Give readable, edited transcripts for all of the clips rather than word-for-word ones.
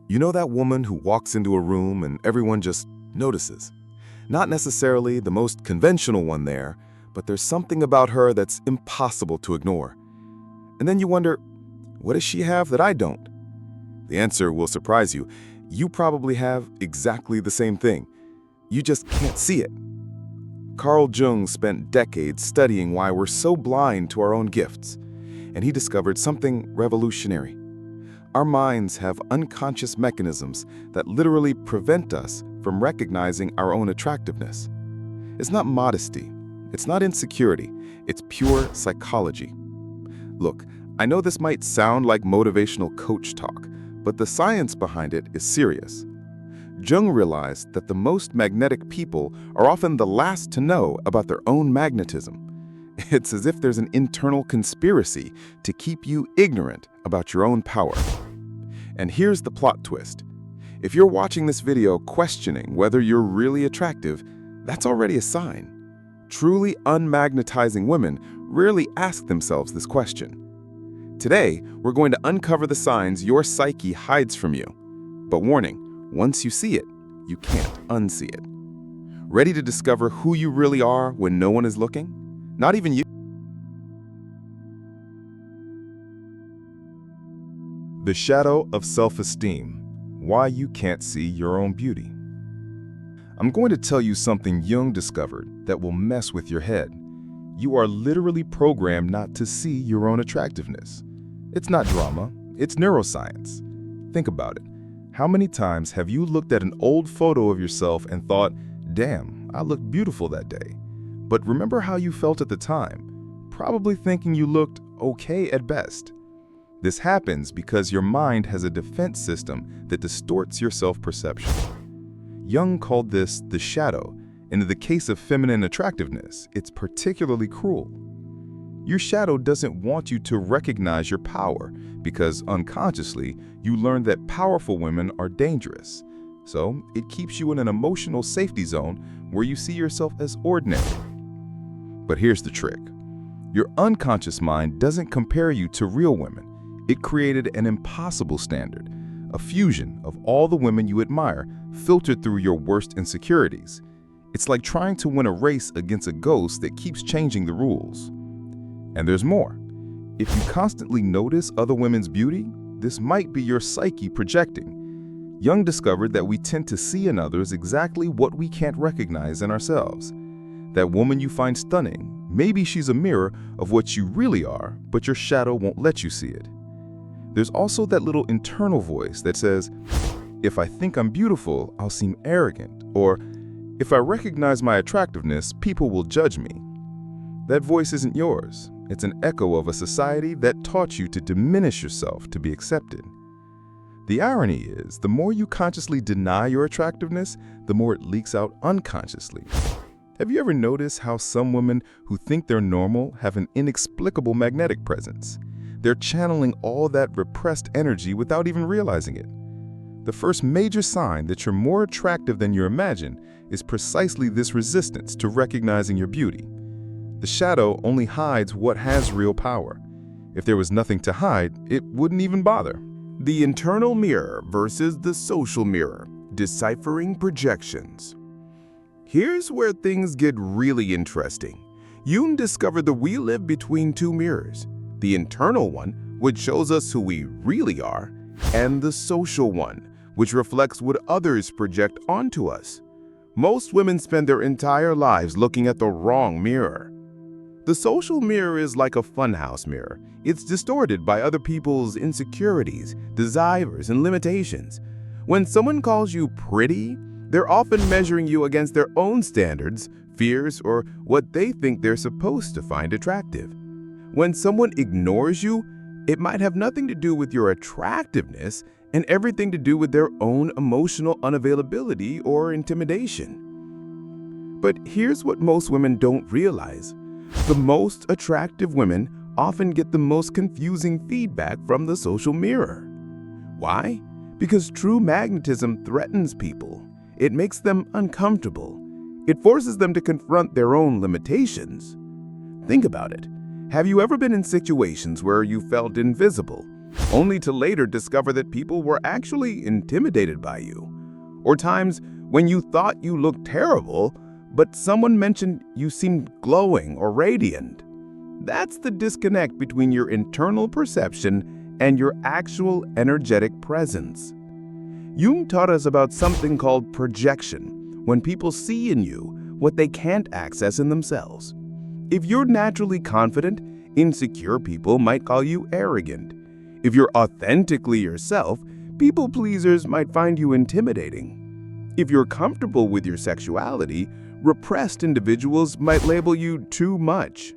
You know that woman who walks into a room and everyone just notices? Not necessarily the most conventional one there, but there's something about her that's impossible to ignore. And then you wonder, what does she have that I don't? The answer will surprise you. You probably have exactly the same thing. You just can't see it. Carl Jung spent decades studying why we're so blind to our own gifts, and he discovered something revolutionary. Our minds have unconscious mechanisms that literally prevent us from recognizing our own attractiveness. It's not modesty, it's not insecurity, it's pure psychology. Look, I know this might sound like motivational coach talk, but the science behind it is serious. Jung realized that the most magnetic people are often the last to know about their own magnetism. It's as if there's an internal conspiracy to keep you ignorant about your own power. And here's the plot twist. If you're watching this video questioning whether you're really attractive, that's already a sign. Truly unmagnetizing women rarely ask themselves this question. Today, we're going to uncover the signs your psyche hides from you. But warning, once you see it, you can't unsee it. Ready to discover who you really are when no one is looking? Not even you. The shadow of self-esteem. Why you can't see your own beauty. I'm going to tell you something Jung discovered that will mess with your head. You are literally programmed not to see your own attractiveness. It's not drama, it's neuroscience. Think about it. How many times have you looked at an old photo of yourself and thought, damn, I looked beautiful that day? But remember how you felt at the time, probably thinking you looked okay at best. This happens because your mind has a defense system that distorts your self-perception. Jung called this the shadow, and in the case of feminine attractiveness, it's particularly cruel. Your shadow doesn't want you to recognize your power because unconsciously you learned that powerful women are dangerous. So it keeps you in an emotional safety zone where you see yourself as ordinary. But here's the trick. Your unconscious mind doesn't compare you to real women. It created an impossible standard, a fusion of all the women you admire filtered through your worst insecurities. It's like trying to win a race against a ghost that keeps changing the rules. And there's more. If you constantly notice other women's beauty, this might be your psyche projecting. Jung discovered that we tend to see in others exactly what we can't recognize in ourselves. That woman you find stunning, maybe she's a mirror of what you really are, but your shadow won't let you see it. There's also that little internal voice that says, if I think I'm beautiful, I'll seem arrogant, or if I recognize my attractiveness, people will judge me. That voice isn't yours. It's an echo of a society that taught you to diminish yourself to be accepted. The irony is, the more you consciously deny your attractiveness, the more it leaks out unconsciously. Have you ever noticed how some women who think they're normal have an inexplicable magnetic presence? They're channeling all that repressed energy without even realizing it. The first major sign that you're more attractive than you imagine is precisely this resistance to recognizing your beauty. The shadow only hides what has real power. If there was nothing to hide, it wouldn't even bother. The internal mirror versus the social mirror, deciphering projections. Here's where things get really interesting. Jung discovered that we live between two mirrors. The internal one, which shows us who we really are, and the social one, which reflects what others project onto us. Most women spend their entire lives looking at the wrong mirror. The social mirror is like a funhouse mirror. It's distorted by other people's insecurities, desires, and limitations. When someone calls you pretty, they're often measuring you against their own standards, fears, or what they think they're supposed to find attractive. When someone ignores you, it might have nothing to do with your attractiveness and everything to do with their own emotional unavailability or intimidation. But here's what most women don't realize. The most attractive women often get the most confusing feedback from the social mirror. Why? Because true magnetism threatens people. It makes them uncomfortable. It forces them to confront their own limitations. Think about it. Have you ever been in situations where you felt invisible? only to later discover that people were actually intimidated by you. Or times when you thought you looked terrible, but someone mentioned you seemed glowing or radiant. That's the disconnect between your internal perception and your actual energetic presence. Jung taught us about something called projection, when people see in you what they can't access in themselves. If you're naturally confident, insecure people might call you arrogant. If you're authentically yourself, people pleasers might find you intimidating. If you're comfortable with your sexuality, repressed individuals might label you too much.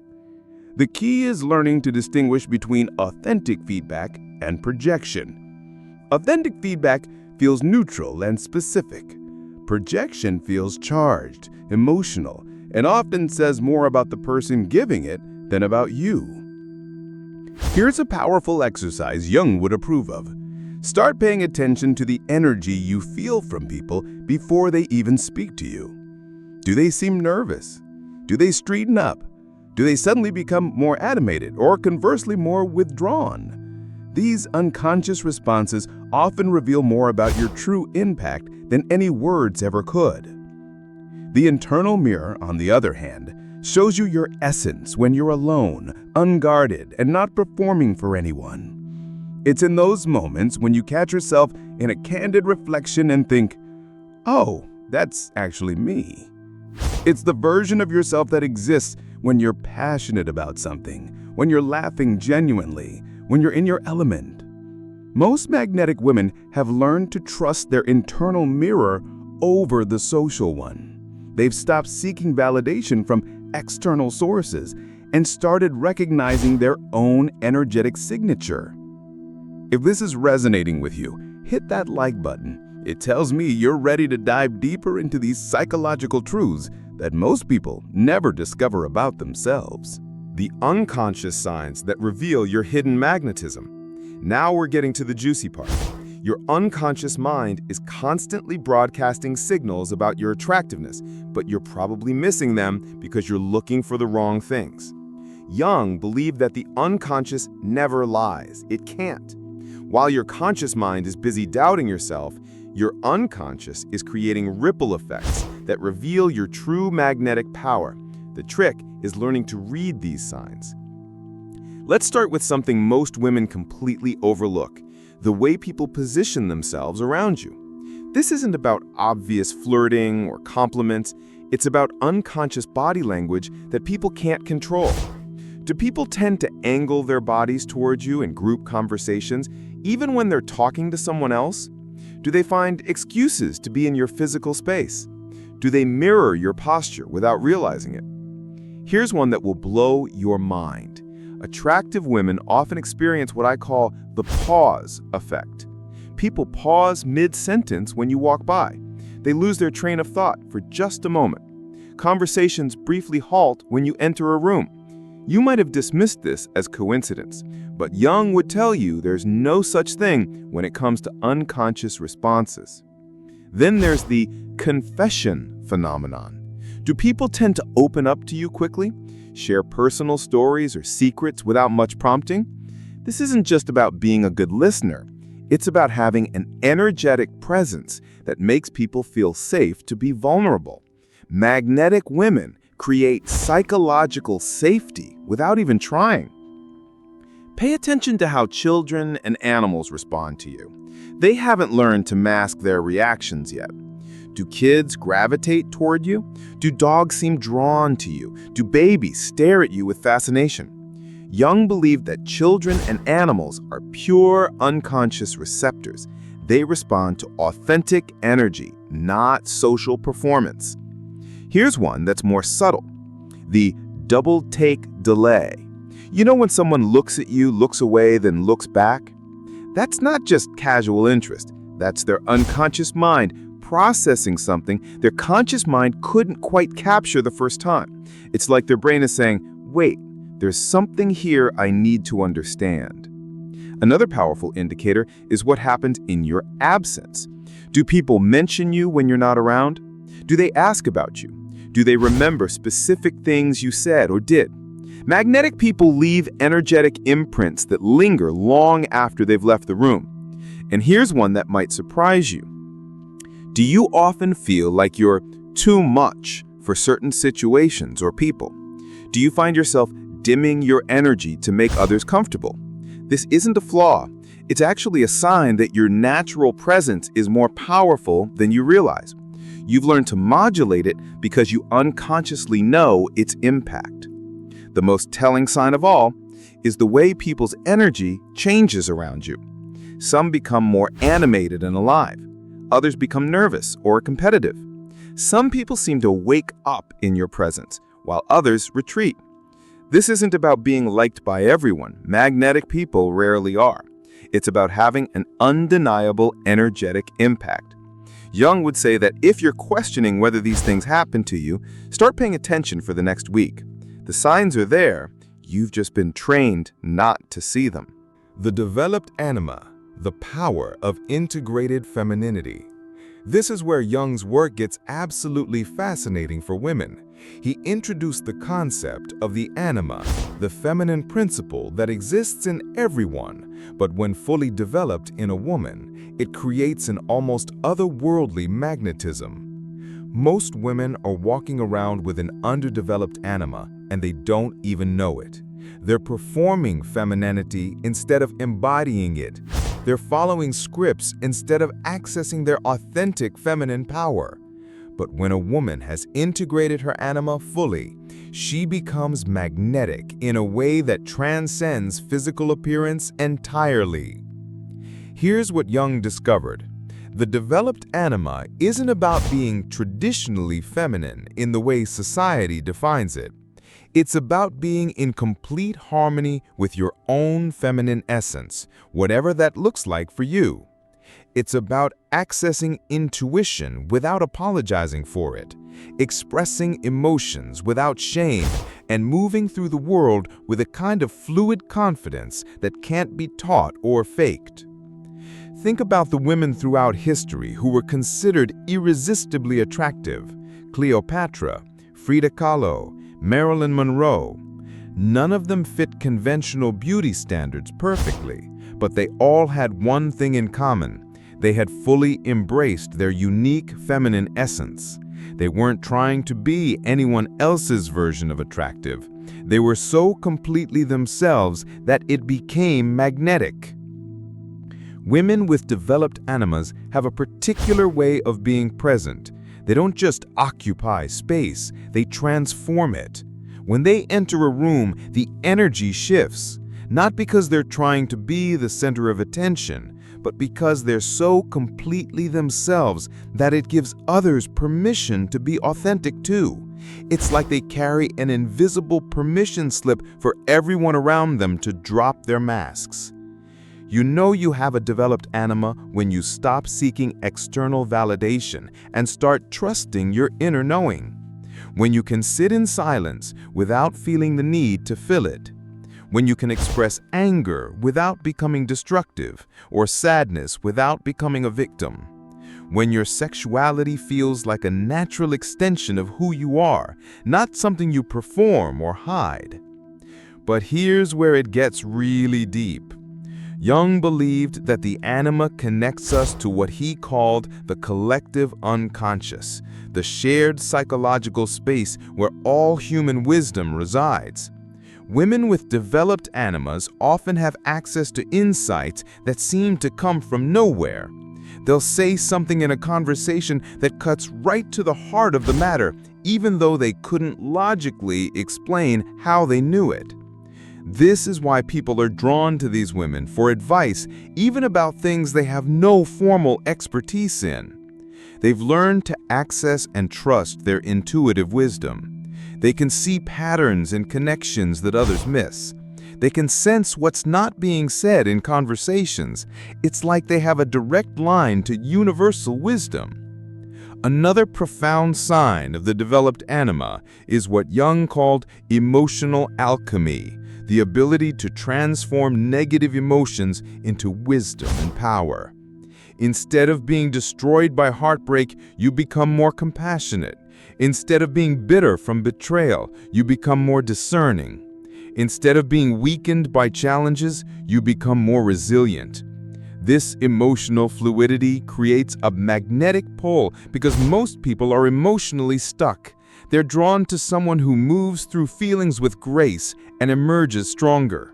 The key is learning to distinguish between authentic feedback and projection. Authentic feedback feels neutral and specific. Projection feels charged, emotional, and often says more about the person giving it than about you. Here's a powerful exercise Jung would approve of. Start paying attention to the energy you feel from people before they even speak to you. Do they seem nervous? Do they straighten up? Do they suddenly become more animated or conversely more withdrawn? These unconscious responses often reveal more about your true impact than any words ever could. The internal mirror, on the other hand, shows you your essence when you're alone, unguarded, and not performing for anyone. It's in those moments when you catch yourself in a candid reflection and think, "Oh, that's actually me." It's the version of yourself that exists when you're passionate about something, when you're laughing genuinely, when you're in your element. Most magnetic women have learned to trust their internal mirror over the social one. They've stopped seeking validation from external sources and started recognizing their own energetic signature. If this is resonating with you, hit that like button. It tells me you're ready to dive deeper into these psychological truths that most people never discover about themselves. The unconscious signs that reveal your hidden magnetism. Now we're getting to the juicy part. Your unconscious mind is constantly broadcasting signals about your attractiveness, but you're probably missing them because you're looking for the wrong things. Jung believed that the unconscious never lies. It can't. While your conscious mind is busy doubting yourself, your unconscious is creating ripple effects that reveal your true magnetic power. The trick is learning to read these signs. Let's start with something most women completely overlook: the way people position themselves around you. This isn't about obvious flirting or compliments. It's about unconscious body language that people can't control. Do people tend to angle their bodies towards you in group conversations, even when they're talking to someone else? Do they find excuses to be in your physical space? Do they mirror your posture without realizing it? Here's one that will blow your mind. Attractive women often experience what I call the pause effect. People pause mid-sentence when you walk by. They lose their train of thought for just a moment. Conversations briefly halt when you enter a room. You might have dismissed this as coincidence, but Jung would tell you there's no such thing when it comes to unconscious responses. Then there's the confession phenomenon. Do people tend to open up to you quickly, share personal stories or secrets without much prompting? This isn't just about being a good listener. It's about having an energetic presence that makes people feel safe to be vulnerable. Magnetic women create psychological safety without even trying. Pay attention to how children and animals respond to you. They haven't learned to mask their reactions yet. Do kids gravitate toward you? Do dogs seem drawn to you? Do babies stare at you with fascination? Jung believed that children and animals are pure unconscious receptors. They respond to authentic energy, not social performance. Here's one that's more subtle: the double take delay. You know when someone looks at you, looks away, then looks back? That's not just casual interest. That's their unconscious mind processing something their conscious mind couldn't quite capture the first time. It's like their brain is saying, "Wait, there's something here I need to understand." Another powerful indicator is what happens in your absence. Do people mention you when you're not around? Do they ask about you? Do they remember specific things you said or did? Magnetic people leave energetic imprints that linger long after they've left the room. And here's one that might surprise you. Do you often feel like you're too much for certain situations or people? Do you find yourself dimming your energy to make others comfortable? This isn't a flaw. It's actually a sign that your natural presence is more powerful than you realize. You've learned to modulate it because you unconsciously know its impact. The most telling sign of all is the way people's energy changes around you. Some become more animated and alive. Others become nervous or competitive. Some people seem to wake up in your presence, while others retreat. This isn't about being liked by everyone. Magnetic people rarely are. It's about having an undeniable energetic impact. Jung would say that if you're questioning whether these things happen to you, start paying attention for the next week. The signs are there. You've just been trained not to see them. The developed anima, the power of integrated femininity. This is where Jung's work gets absolutely fascinating for women. He introduced the concept of the anima, the feminine principle that exists in everyone, but when fully developed in a woman, it creates an almost otherworldly magnetism. Most women are walking around with an underdeveloped anima, and they don't even know it. They're performing femininity instead of embodying it. They're following scripts instead of accessing their authentic feminine power. But when a woman has integrated her anima fully, she becomes magnetic in a way that transcends physical appearance entirely. Here's what Jung discovered. The developed anima isn't about being traditionally feminine in the way society defines it. It's about being in complete harmony with your own feminine essence, whatever that looks like for you. It's about accessing intuition without apologizing for it, expressing emotions without shame, and moving through the world with a kind of fluid confidence that can't be taught or faked. Think about the women throughout history who were considered irresistibly attractive: Cleopatra, Frida Kahlo, Marilyn Monroe. None of them fit conventional beauty standards perfectly, but they all had one thing in common. They had fully embraced their unique feminine essence. They weren't trying to be anyone else's version of attractive. They were so completely themselves that it became magnetic. Women with developed animas have a particular way of being present. They don't just occupy space, they transform it. When they enter a room, the energy shifts, not because they're trying to be the center of attention, but because they're so completely themselves that it gives others permission to be authentic too. It's like they carry an invisible permission slip for everyone around them to drop their masks. You know you have a developed anima when you stop seeking external validation and start trusting your inner knowing. When you can sit in silence without feeling the need to fill it. When you can express anger without becoming destructive, or sadness without becoming a victim. When your sexuality feels like a natural extension of who you are, not something you perform or hide. But here's where it gets really deep. Jung believed that the anima connects us to what he called the collective unconscious, the shared psychological space where all human wisdom resides. Women with developed animas often have access to insights that seem to come from nowhere. They'll say something in a conversation that cuts right to the heart of the matter, even though they couldn't logically explain how they knew it. This is why people are drawn to these women for advice, even about things they have no formal expertise in. They've learned to access and trust their intuitive wisdom. They can see patterns and connections that others miss. They can sense what's not being said in conversations. It's like they have a direct line to universal wisdom. Another profound sign of the developed anima is what Jung called emotional alchemy, the ability to transform negative emotions into wisdom and power. Instead of being destroyed by heartbreak, you become more compassionate. Instead of being bitter from betrayal, you become more discerning. Instead of being weakened by challenges, you become more resilient. This emotional fluidity creates a magnetic pull because most people are emotionally stuck. They're drawn to someone who moves through feelings with grace and emerges stronger.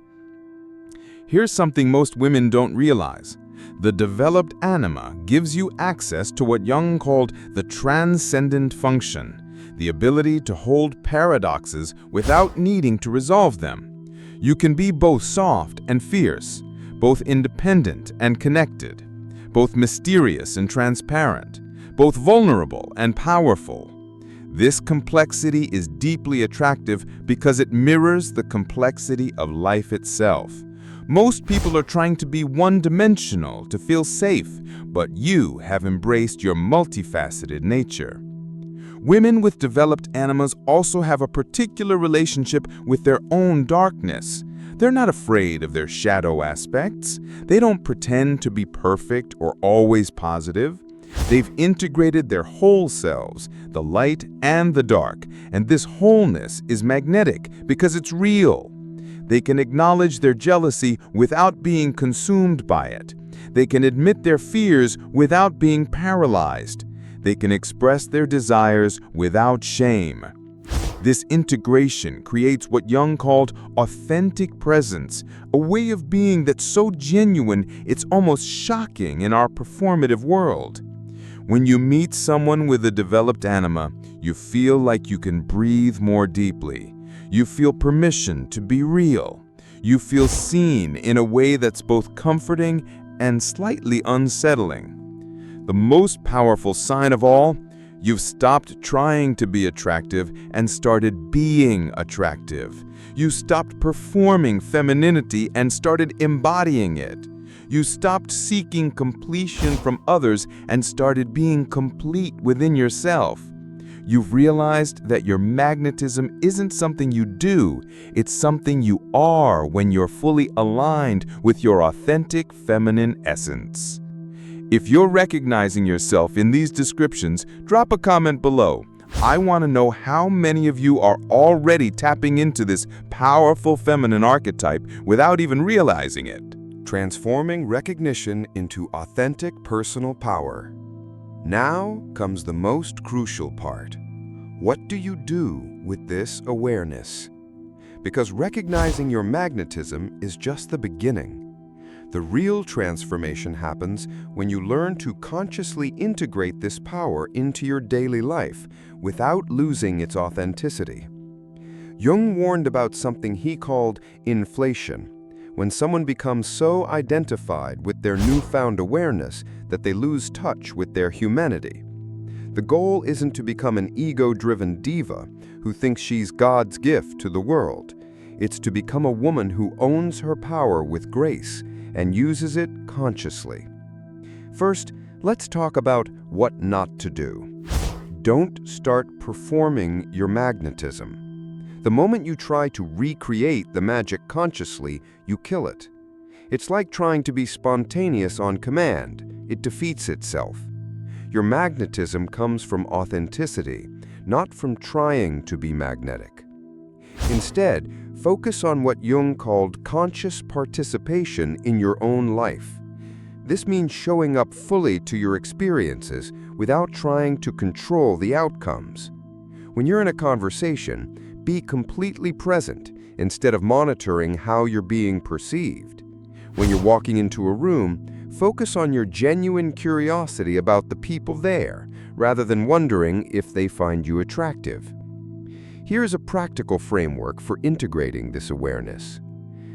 Here's something most women don't realize. The developed anima gives you access to what Jung called the transcendent function, the ability to hold paradoxes without needing to resolve them. You can be both soft and fierce, both independent and connected, both mysterious and transparent, both vulnerable and powerful. This complexity is deeply attractive because it mirrors the complexity of life itself. Most people are trying to be one-dimensional to feel safe, but you have embraced your multifaceted nature. Women with developed animas also have a particular relationship with their own darkness. They're not afraid of their shadow aspects. They don't pretend to be perfect or always positive. They've integrated their whole selves, the light and the dark, and this wholeness is magnetic because it's real. They can acknowledge their jealousy without being consumed by it. They can admit their fears without being paralyzed. They can express their desires without shame. This integration creates what Jung called authentic presence, a way of being that's so genuine it's almost shocking in our performative world. When you meet someone with a developed anima, you feel like you can breathe more deeply. You feel permission to be real. You feel seen in a way that's both comforting and slightly unsettling. The most powerful sign of all, you've stopped trying to be attractive and started being attractive. You stopped performing femininity and started embodying it. You stopped seeking completion from others and started being complete within yourself. You've realized that your magnetism isn't something you do, it's something you are when you're fully aligned with your authentic feminine essence. If you're recognizing yourself in these descriptions, drop a comment below. I want to know how many of you are already tapping into this powerful feminine archetype without even realizing it. Transforming recognition into authentic personal power. Now comes the most crucial part. What do you do with this awareness? Because recognizing your magnetism is just the beginning. The real transformation happens when you learn to consciously integrate this power into your daily life without losing its authenticity. Jung warned about something he called inflation, when someone becomes so identified with their newfound awareness that they lose touch with their humanity. The goal isn't to become an ego-driven diva who thinks she's God's gift to the world. It's to become a woman who owns her power with grace and uses it consciously. First, let's talk about what not to do. Don't start performing your magnetism. The moment you try to recreate the magic consciously, you kill it. It's like trying to be spontaneous on command. It defeats itself. Your magnetism comes from authenticity, not from trying to be magnetic. Instead, focus on what Jung called conscious participation in your own life. This means showing up fully to your experiences without trying to control the outcomes. When you're in a conversation, be completely present instead of monitoring how you're being perceived. When you're walking into a room, focus on your genuine curiosity about the people there, rather than wondering if they find you attractive. Here's a practical framework for integrating this awareness.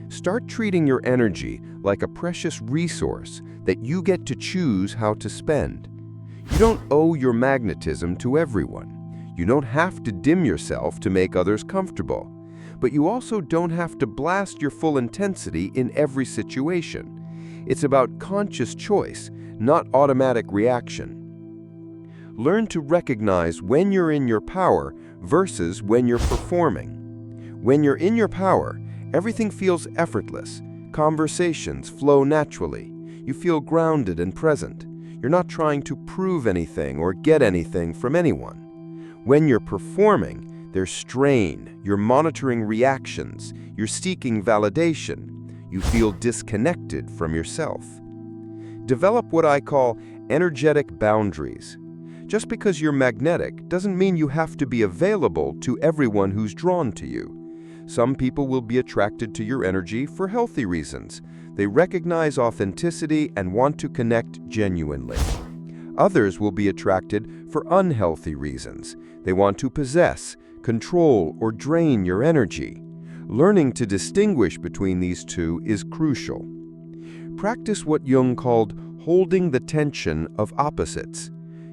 Start treating your energy like a precious resource that you get to choose how to spend. You don't owe your magnetism to everyone. You don't have to dim yourself to make others comfortable. But you also don't have to blast your full intensity in every situation. It's about conscious choice, not automatic reaction. Learn to recognize when you're in your power versus when you're performing. When you're in your power, everything feels effortless. Conversations flow naturally. You feel grounded and present. You're not trying to prove anything or get anything from anyone. When you're performing, There's strain, you're monitoring reactions, you're seeking validation, you feel disconnected from yourself. Develop what I call energetic boundaries. Just because you're magnetic doesn't mean you have to be available to everyone who's drawn to you. Some people will be attracted to your energy for healthy reasons. They recognize authenticity and want to connect genuinely. Others will be attracted for unhealthy reasons. They want to possess, control, or drain your energy. Learning to distinguish between these two is crucial. Practice what Jung called holding the tension of opposites.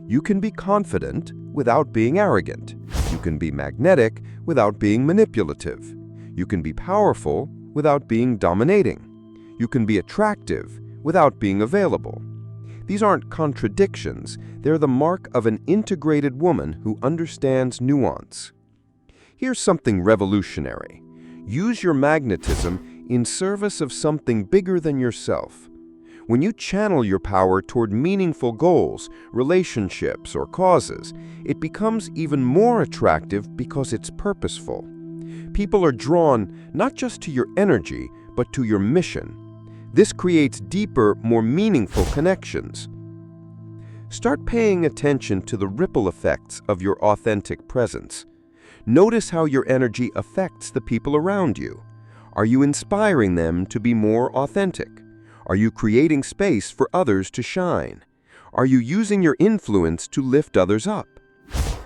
You can be confident without being arrogant. You can be magnetic without being manipulative. You can be powerful without being dominating. You can be attractive without being available. These aren't contradictions. They're the mark of an integrated woman who understands nuance. Here's something revolutionary. Use your magnetism in service of something bigger than yourself. When you channel your power toward meaningful goals, relationships, or causes, it becomes even more attractive because it's purposeful. People are drawn not just to your energy, but to your mission. This creates deeper, more meaningful connections. Start paying attention to the ripple effects of your authentic presence. Notice how your energy affects the people around you. Are you inspiring them to be more authentic? Are you creating space for others to shine? Are you using your influence to lift others up?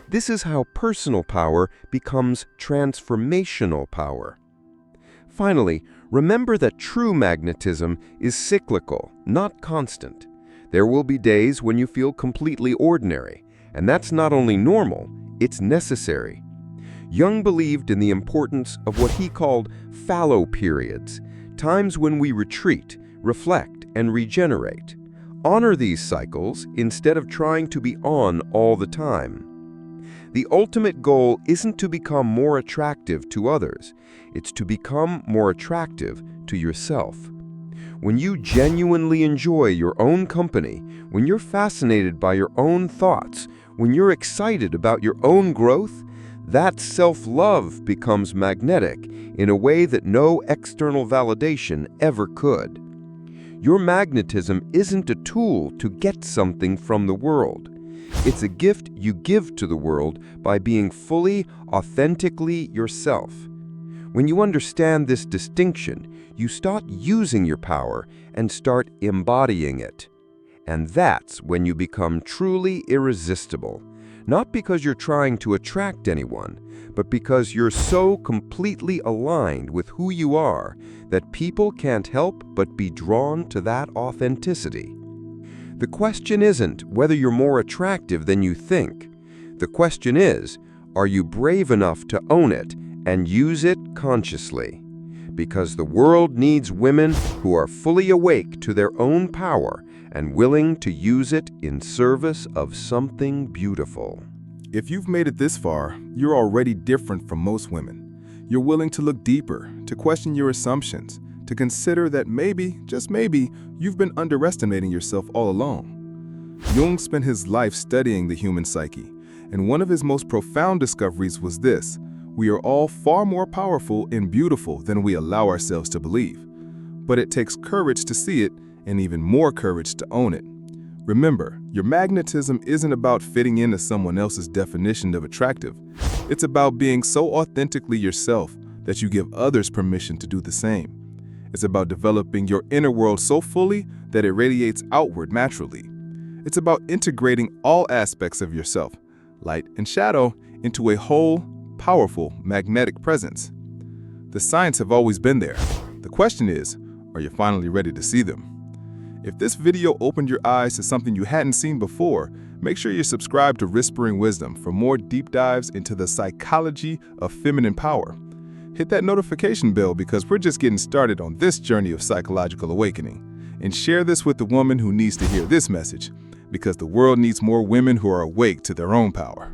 This is how personal power becomes transformational power. Finally, remember that true magnetism is cyclical, not constant. There will be days when you feel completely ordinary, and that's not only normal, it's necessary. Jung believed in the importance of what he called fallow periods, times when we retreat, reflect, and regenerate. Honor these cycles instead of trying to be on all the time. The ultimate goal isn't to become more attractive to others, it's to become more attractive to yourself. When you genuinely enjoy your own company, when you're fascinated by your own thoughts, when you're excited about your own growth, that self-love becomes magnetic in a way that no external validation ever could. Your magnetism isn't a tool to get something from the world. It's a gift you give to the world by being fully, authentically yourself. When you understand this distinction, you start using your power and start embodying it. And that's when you become truly irresistible. Not because you're trying to attract anyone, but because you're so completely aligned with who you are that people can't help but be drawn to that authenticity. The question isn't whether you're more attractive than you think. The question is, are you brave enough to own it and use it consciously? Because the world needs women who are fully awake to their own power and willing to use it in service of something beautiful. If you've made it this far, you're already different from most women. You're willing to look deeper, to question your assumptions, to consider that maybe, just maybe, you've been underestimating yourself all along. Jung spent his life studying the human psyche, and one of his most profound discoveries was this: we are all far more powerful and beautiful than we allow ourselves to believe. But it takes courage to see it, and even more courage to own it. Remember, your magnetism isn't about fitting into someone else's definition of attractive. It's about being so authentically yourself that you give others permission to do the same. It's about developing your inner world so fully that it radiates outward naturally. It's about integrating all aspects of yourself, light and shadow, into a whole, powerful, magnetic presence. The signs have always been there. The question is, are you finally ready to see them? If this video opened your eyes to something you hadn't seen before, make sure you subscribe to Whispering Wisdom for more deep dives into the psychology of feminine power. Hit that notification bell because we're just getting started on this journey of psychological awakening. And share this with the woman who needs to hear this message, because the world needs more women who are awake to their own power.